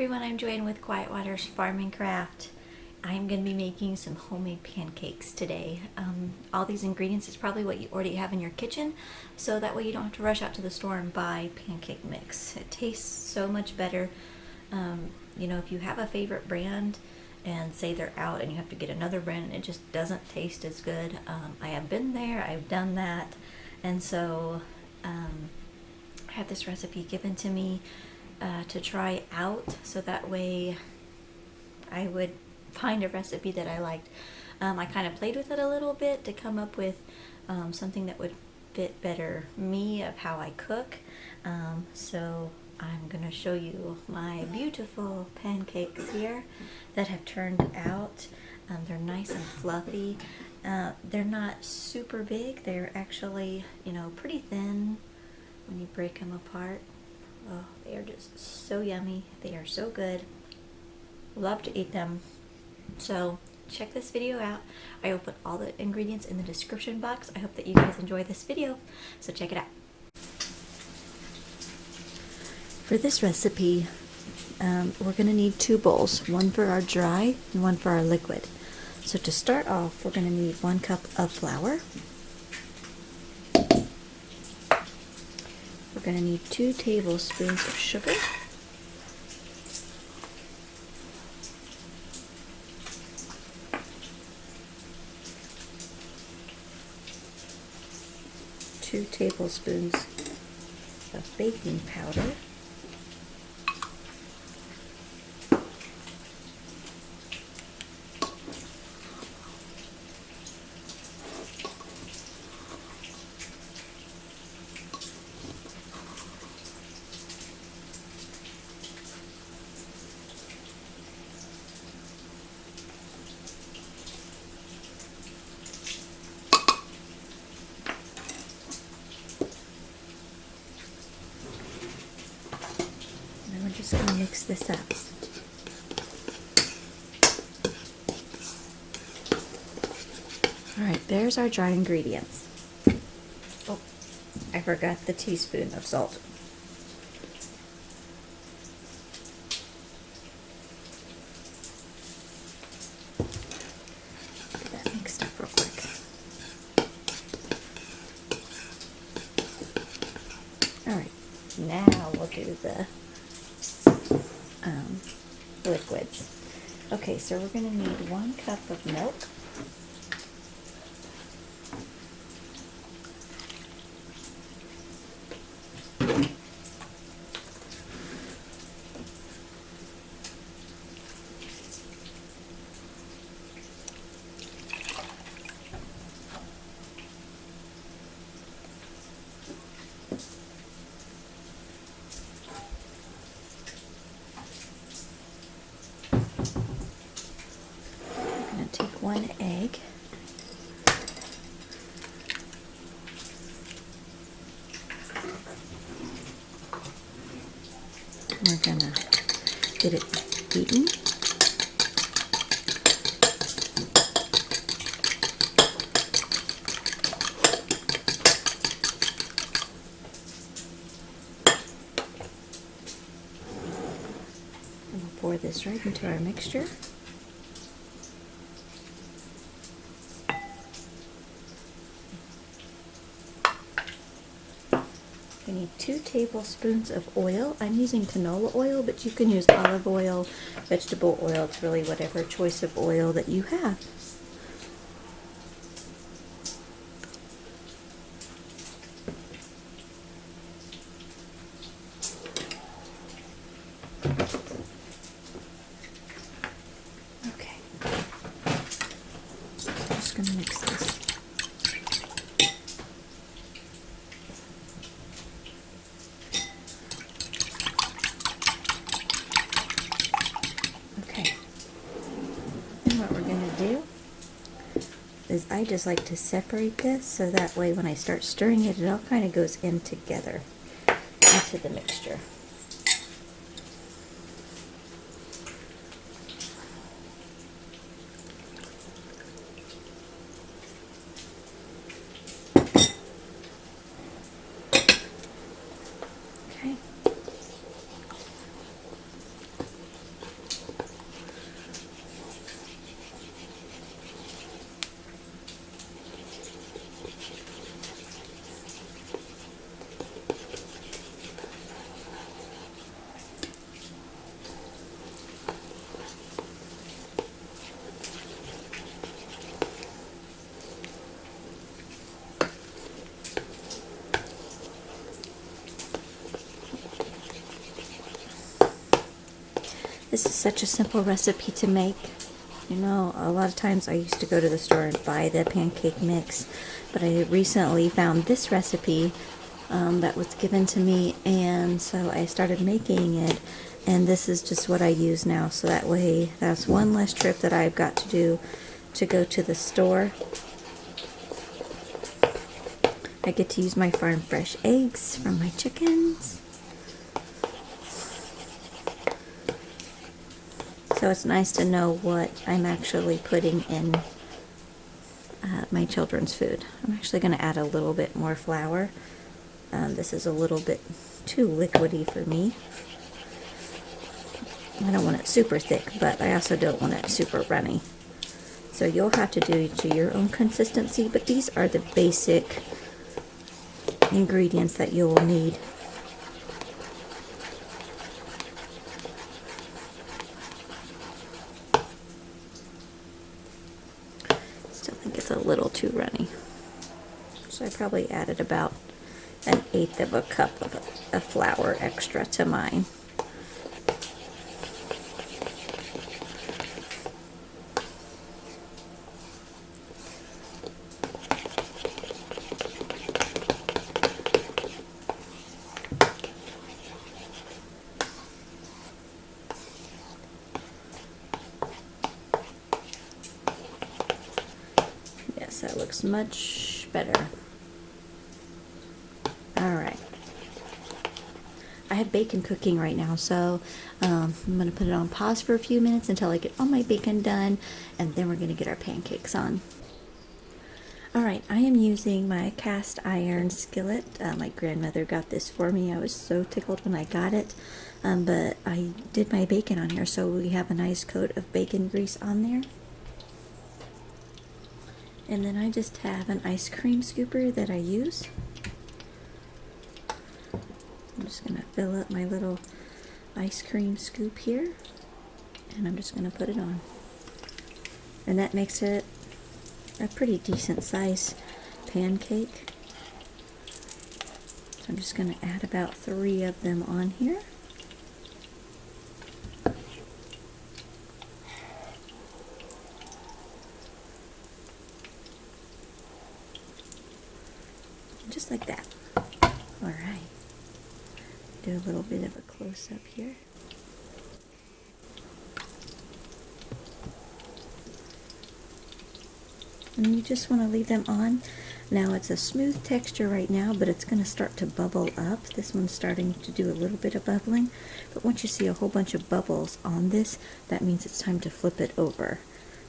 everyone, I'm Joanne with Quiet Waters Farm and Craft. I'm going to be making some homemade pancakes today. All these ingredients is probably what you already have in your kitchen, so that way you don't have to rush out to the store and buy pancake mix. It tastes so much better. If you have a favorite brand and say they're out and you have to get another brand and it just doesn't taste as good. I have been there, I've done that, and so I had this recipe given to me to try out, so that way I would find a recipe that I liked. I kind of played with it a little bit to come up with something that would fit better me of how I cook. So I'm going to show you my beautiful pancakes here that have turned out. They're nice and fluffy. They're not super big. They're actually, pretty thin when you break them apart. Oh, they are just so yummy. They are so good. Love to eat them. So check this video out. I will put all the ingredients in the description box. I hope that you guys enjoy this video. So check it out. For this recipe, we're going to need 2 bowls. One for our dry and one for our liquid. So to start off, we're going to need 1 cup of flour. We're going to need 2 tablespoons of sugar. Two tablespoons of baking powder. We're just going to mix this up. Alright, there's our dry ingredients. Oh, I forgot the teaspoon of salt. Get that mixed up real quick. Alright, now we'll do the liquids. Okay, so we're going to need 1 cup of milk. Take 1 egg. We're gonna get it beaten. And we'll pour this right into our mixture. We need 2 tablespoons of oil. I'm using canola oil, but you can use olive oil, vegetable oil. It's really whatever choice of oil that you have. Okay. I'm just going to mix this. Is I just like to separate this so that way when I start stirring it, it all kind of goes in together into the mixture. Okay. This is such a simple recipe to make. You know, a lot of times I used to go to the store and buy the pancake mix, but I recently found this recipe that was given to me, and so I started making it, and this is just what I use now, so that way that's one less trip that I've got to do to go to the store. I get to use my farm fresh eggs from my chickens. So it's nice to know what I'm actually putting in my children's food. I'm actually going to add a little bit more flour. This is a little bit too liquidy for me. I don't want it super thick, but I also don't want it super runny. So you'll have to do it to your own consistency, but these are the basic ingredients that you'll need. Still think it's a little too runny. So I probably added about 1/8 of a cup of flour extra to mine. Yes, that looks much better. Alright. I have bacon cooking right now, so I'm going to put it on pause for a few minutes until I get all my bacon done, and then we're going to get our pancakes on. Alright, I am using my cast iron skillet. My grandmother got this for me. I was so tickled when I got it, but I did my bacon on here, so we have a nice coat of bacon grease on there. And then I just have an ice cream scooper that I use. I'm just going to fill up my little ice cream scoop here, and I'm just going to put it on. And that makes it a pretty decent size pancake. So I'm just going to add about 3 of them on here. Just like that. Alright. Do a little bit of a close-up here. And you just want to leave them on. Now it's a smooth texture right now, but it's going to start to bubble up. This one's starting to do a little bit of bubbling. But once you see a whole bunch of bubbles on this, that means it's time to flip it over.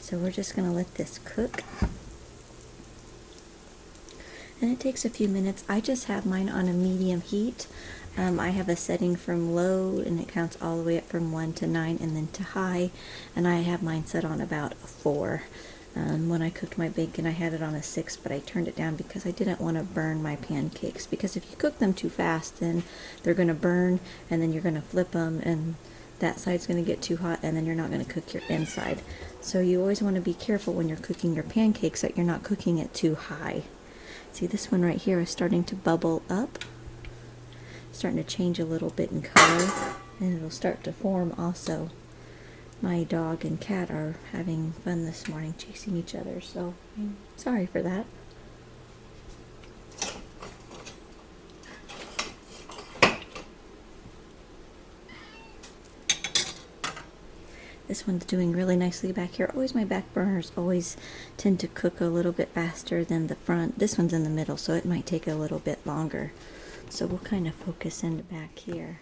So we're just going to let this cook. And it takes a few minutes. I just have mine on a medium heat. I have a setting from low, and it counts all the way up from 1 to 9 and then to high. And I have mine set on about 4. When I cooked my bacon, I had it on a 6, but I turned it down because I didn't want to burn my pancakes. Because if you cook them too fast, then they're going to burn, and then you're going to flip them, and that side's going to get too hot, and then you're not going to cook your inside. So you always want to be careful when you're cooking your pancakes that you're not cooking it too high. See, this one right here is starting to bubble up, starting to change a little bit in color, and it'll start to form also. My dog and cat are having fun this morning chasing each other, so I'm sorry for that. This one's doing really nicely back here. Always my back burners always tend to cook a little bit faster than the front. This one's in the middle, so it might take a little bit longer. So we'll kind of focus in the back here.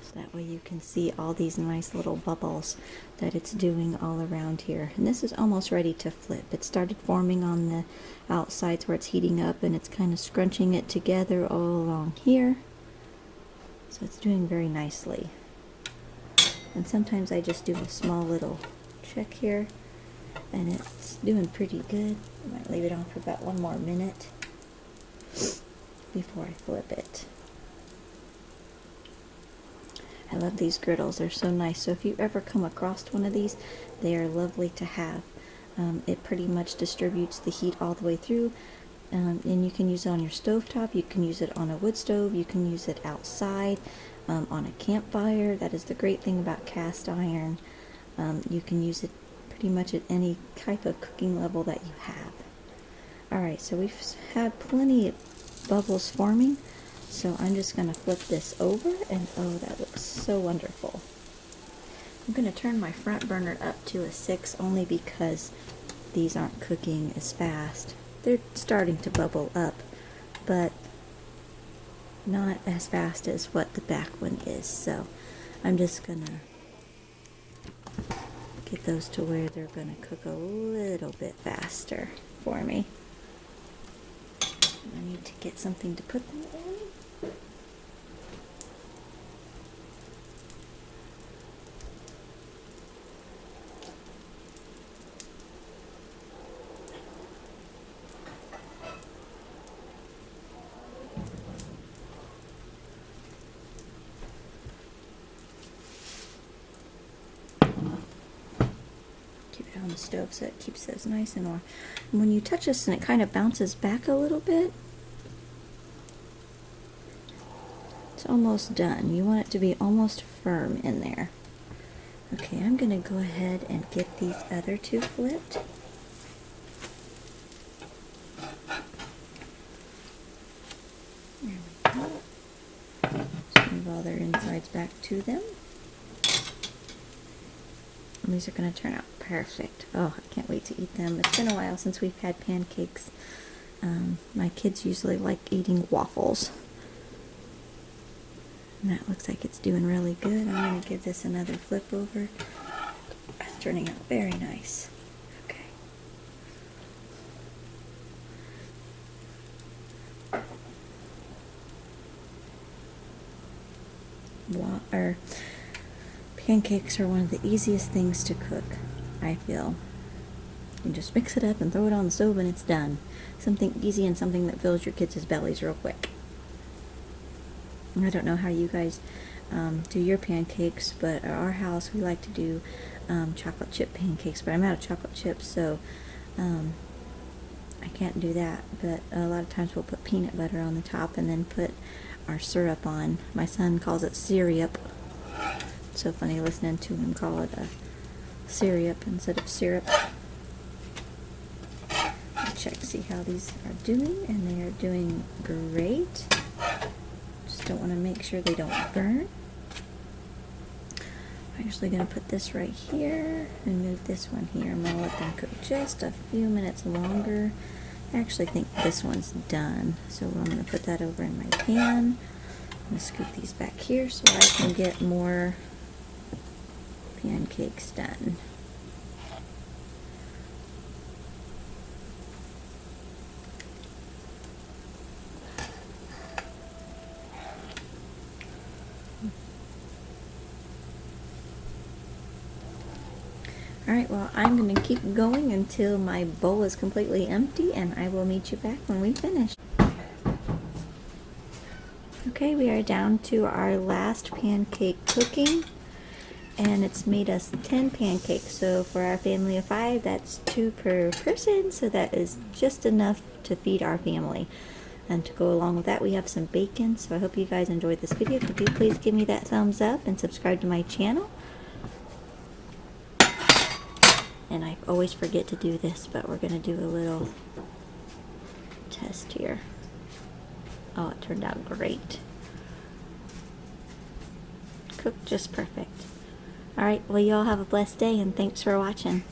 So that way you can see all these nice little bubbles that it's doing all around here. And this is almost ready to flip. It started forming on the outsides where it's heating up, and it's kind of scrunching it together all along here. So it's doing very nicely. And sometimes I just do a small little check here, and it's doing pretty good. I might leave it on for about 1 more minute before I flip it. I love these griddles. They're so nice. So if you ever come across one of these, they are lovely to have. It pretty much distributes the heat all the way through. And you can use it on your stovetop. You can use it on a wood stove. You can use it outside. on a campfire. That is the great thing about cast iron. You can use it pretty much at any type of cooking level that you have. Alright, so we've had plenty of bubbles forming, so I'm just going to flip this over, and oh, that looks so wonderful. I'm going to turn my front burner up to a 6 only because these aren't cooking as fast. They're starting to bubble up, but not as fast as what the back one is. So I'm just going to get those to where they're going to cook a little bit faster for me. I need to get something to put them in. On the stove so it keeps those nice and warm. And when you touch this and it kind of bounces back a little bit, it's almost done. You want it to be almost firm in there. Okay, I'm going to go ahead and get these other two flipped. There we go. Just move all their insides back to them. And these are going to turn out perfect. Oh, I can't wait to eat them. It's been a while since we've had pancakes. My kids usually like eating waffles. And that looks like it's doing really good. I'm going to give this another flip over. It's turning out very nice. Okay. Pancakes are one of the easiest things to cook, I feel. You just mix it up and throw it on the stove and it's done. Something easy and something that fills your kids' bellies real quick. I don't know how you guys do your pancakes, but at our house we like to do chocolate chip pancakes, but I'm out of chocolate chips, so I can't do that. But a lot of times we'll put peanut butter on the top and then put our syrup on. My son calls it syrup. It's so funny listening to him call it a syrup instead of syrup. Check, see how these are doing, and they are doing great. Just don't want to make sure they don't burn. I'm actually going to put this right here and move this one here. I'm going to let them cook just a few minutes longer. I actually think this one's done, so I'm going to put that over in my pan. I'm going to scoop these back here so I can get more pancakes done. Alright, well, I'm going to keep going until my bowl is completely empty, and I will meet you back when we finish. Okay, we are down to our last pancake cooking, and it's made us 10 pancakes. So for our family of 5, that's 2 per person, so that is just enough to feed our family. And to go along with that, we have some bacon. So I hope you guys enjoyed this video. If you do, please give me that thumbs up and subscribe to my channel. And I always forget to do this, but we're going to do a little test here. Oh, it turned out great. Cooked just perfect. Alright, well, you all have a blessed day, and thanks for watching.